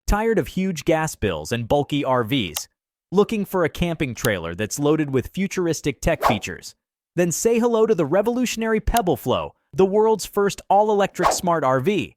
Tired of huge gas bills and bulky RVs? Looking for a camping trailer that's loaded with futuristic tech features? Then say hello to the revolutionary Pebble Flow, the world's first all-electric smart RV.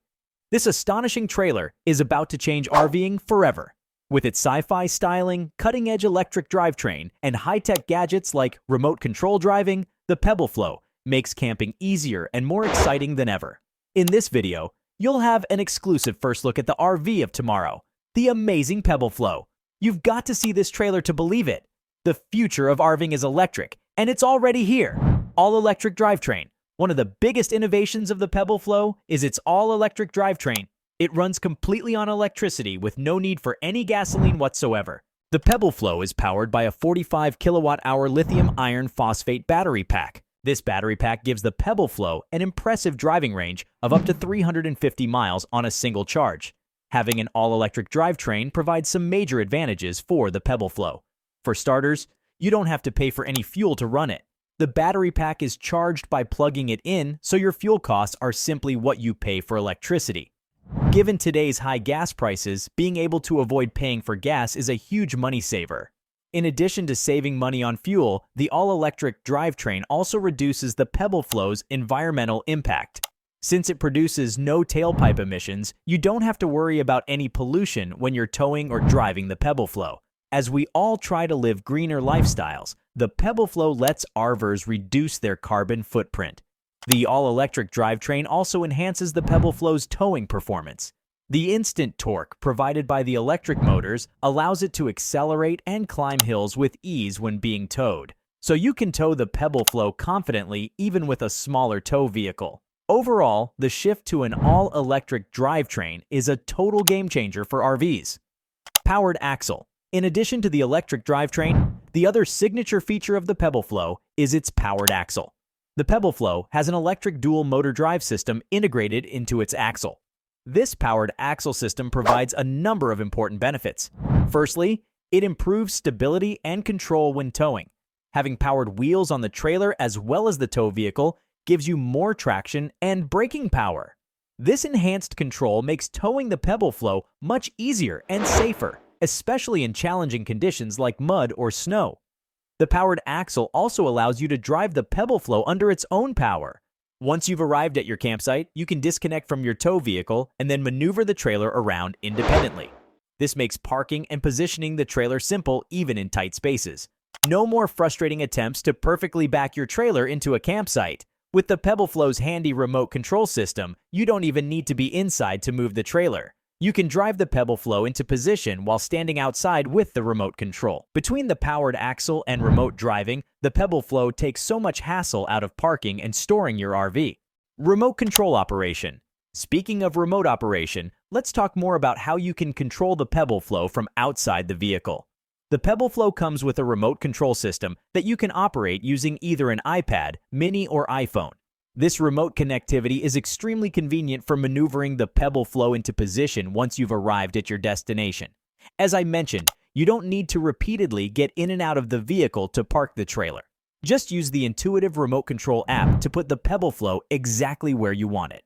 This astonishing trailer is about to change RVing forever. With its sci-fi styling, cutting-edge electric drivetrain, and high-tech gadgets like remote control driving, the Pebble Flow makes camping easier and more exciting than ever. In this video, you'll have an exclusive first look at the RV of tomorrow, the amazing Pebble Flow. You've got to see this trailer to believe it. The future of RVing is electric, and it's already here. All-electric drivetrain. One of the biggest innovations of the Pebble Flow is its all-electric drivetrain. It runs completely on electricity with no need for any gasoline whatsoever. The Pebble Flow is powered by a 45 kilowatt-hour lithium iron phosphate battery pack. This battery pack gives the Pebble Flow an impressive driving range of up to 350 miles on a single charge. Having an all-electric drivetrain provides some major advantages for the Pebble Flow. For starters, you don't have to pay for any fuel to run it. The battery pack is charged by plugging it in, so your fuel costs are simply what you pay for electricity. Given today's high gas prices, being able to avoid paying for gas is a huge money saver. In addition to saving money on fuel, the all-electric drivetrain also reduces the Pebble Flow's environmental impact. Since it produces no tailpipe emissions, you don't have to worry about any pollution when you're towing or driving the Pebble Flow. As we all try to live greener lifestyles, the Pebble Flow lets RVers reduce their carbon footprint. The all-electric drivetrain also enhances the Pebble Flow's towing performance. The instant torque provided by the electric motors allows it to accelerate and climb hills with ease when being towed, so you can tow the Pebble Flow confidently even with a smaller tow vehicle. Overall, the shift to an all-electric drivetrain is a total game-changer for RVs. Powered axle. In addition to the electric drivetrain, the other signature feature of the Pebble Flow is its powered axle. The Pebble Flow has an electric dual motor drive system integrated into its axle. This powered axle system provides a number of important benefits. Firstly, it improves stability and control when towing. Having powered wheels on the trailer as well as the tow vehicle gives you more traction and braking power. This enhanced control makes towing the Pebble Flow much easier and safer, especially in challenging conditions like mud or snow. The powered axle also allows you to drive the Pebble Flow under its own power. Once you've arrived at your campsite, you can disconnect from your tow vehicle and then maneuver the trailer around independently. This makes parking and positioning the trailer simple even in tight spaces. No more frustrating attempts to perfectly back your trailer into a campsite. With the Pebble Flow's handy remote control system, you don't even need to be inside to move the trailer. You can drive the Pebble Flow into position while standing outside with the remote control. Between the powered axle and remote driving, the Pebble Flow takes so much hassle out of parking and storing your RV. Remote control operation. Speaking of remote operation, let's talk more about how you can control the Pebble Flow from outside the vehicle. The Pebble Flow comes with a remote control system that you can operate using either an iPad, mini, or iPhone. This remote connectivity is extremely convenient for maneuvering the Pebble Flow into position once you've arrived at your destination. As I mentioned, you don't need to repeatedly get in and out of the vehicle to park the trailer. Just use the intuitive remote control app to put the Pebble Flow exactly where you want it.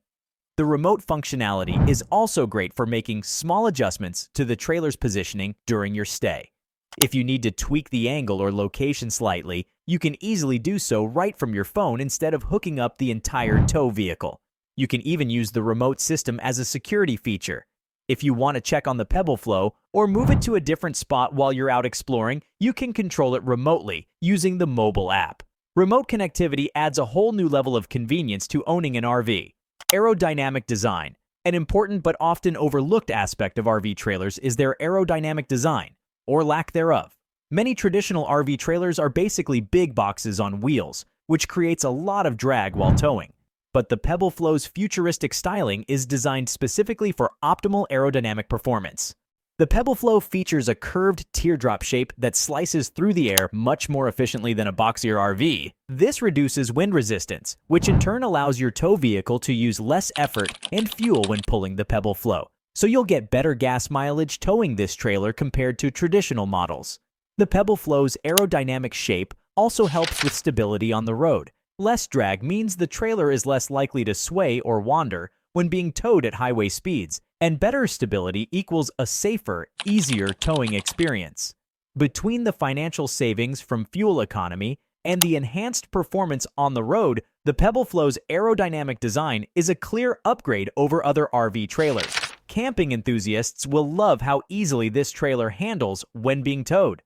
The remote functionality is also great for making small adjustments to the trailer's positioning during your stay. If you need to tweak the angle or location slightly, you can easily do so right from your phone instead of hooking up the entire tow vehicle. You can even use the remote system as a security feature. If you want to check on the Pebble Flow or move it to a different spot while you're out exploring, you can control it remotely using the mobile app. Remote connectivity adds a whole new level of convenience to owning an RV. Aerodynamic design. An important but often overlooked aspect of RV trailers is their aerodynamic design, or lack thereof. Many traditional RV trailers are basically big boxes on wheels, which creates a lot of drag while towing. But the Pebble Flow's futuristic styling is designed specifically for optimal aerodynamic performance. The Pebble Flow features a curved teardrop shape that slices through the air much more efficiently than a boxier RV. This reduces wind resistance, which in turn allows your tow vehicle to use less effort and fuel when pulling the Pebble Flow. So you'll get better gas mileage towing this trailer compared to traditional models. The Pebble Flow's aerodynamic shape also helps with stability on the road. Less drag means the trailer is less likely to sway or wander when being towed at highway speeds, And better stability equals a safer, easier towing experience. Between the financial savings from fuel economy and the enhanced performance on the road, the Pebble Flow's aerodynamic design is a clear upgrade over other RV trailers. Camping enthusiasts will love how easily this trailer handles when being towed.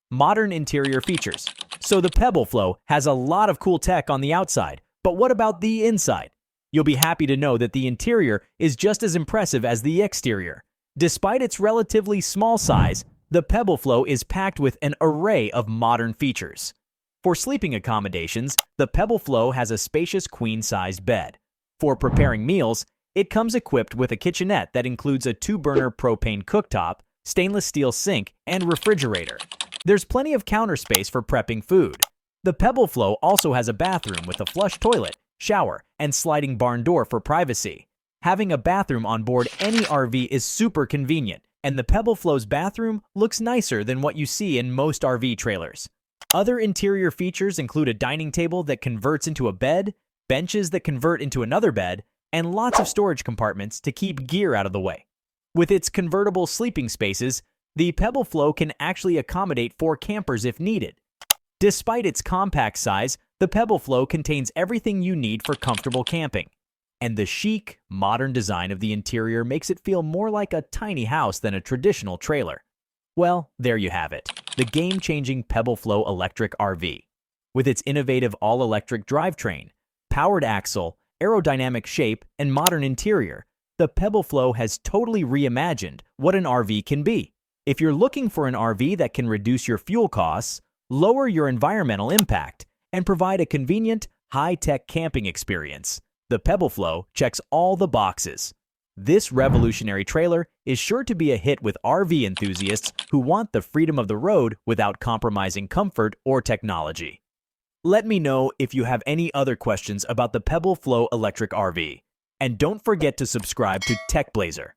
Modern interior features. So the Pebble Flow has a lot of cool tech on the outside, but what about the inside? You'll be happy to know that the interior is just as impressive as the exterior. Despite its relatively small size, the Pebble Flow is packed with an array of modern features. For sleeping accommodations, the Pebble Flow has a spacious queen-sized bed. For preparing meals, it comes equipped with a kitchenette that includes a 2-burner propane cooktop, stainless steel sink, and refrigerator. There's plenty of counter space for prepping food. The Pebble Flow also has a bathroom with a flush toilet, shower, and sliding barn door for privacy. Having a bathroom on board any RV is super convenient, and the Pebble Flow's bathroom looks nicer than what you see in most RV trailers. Other interior features include a dining table that converts into a bed, benches that convert into another bed, and lots of storage compartments to keep gear out of the way. With its convertible sleeping spaces, the Pebble Flow can actually accommodate 4 campers if needed. Despite its compact size, the Pebble Flow contains everything you need for comfortable camping. And the chic, modern design of the interior makes it feel more like a tiny house than a traditional trailer. Well, there you have it, the game-changing Pebble Flow electric RV. With its innovative all-electric drivetrain, powered axle, aerodynamic shape, and modern interior, the Pebble Flow has totally reimagined what an RV can be. If you're looking for an RV that can reduce your fuel costs, lower your environmental impact, and provide a convenient, high-tech camping experience, the Pebble Flow checks all the boxes. This revolutionary trailer is sure to be a hit with RV enthusiasts who want the freedom of the road without compromising comfort or technology. Let me know if you have any other questions about the Pebble Flow electric RV. And don't forget to subscribe to TechBlazer.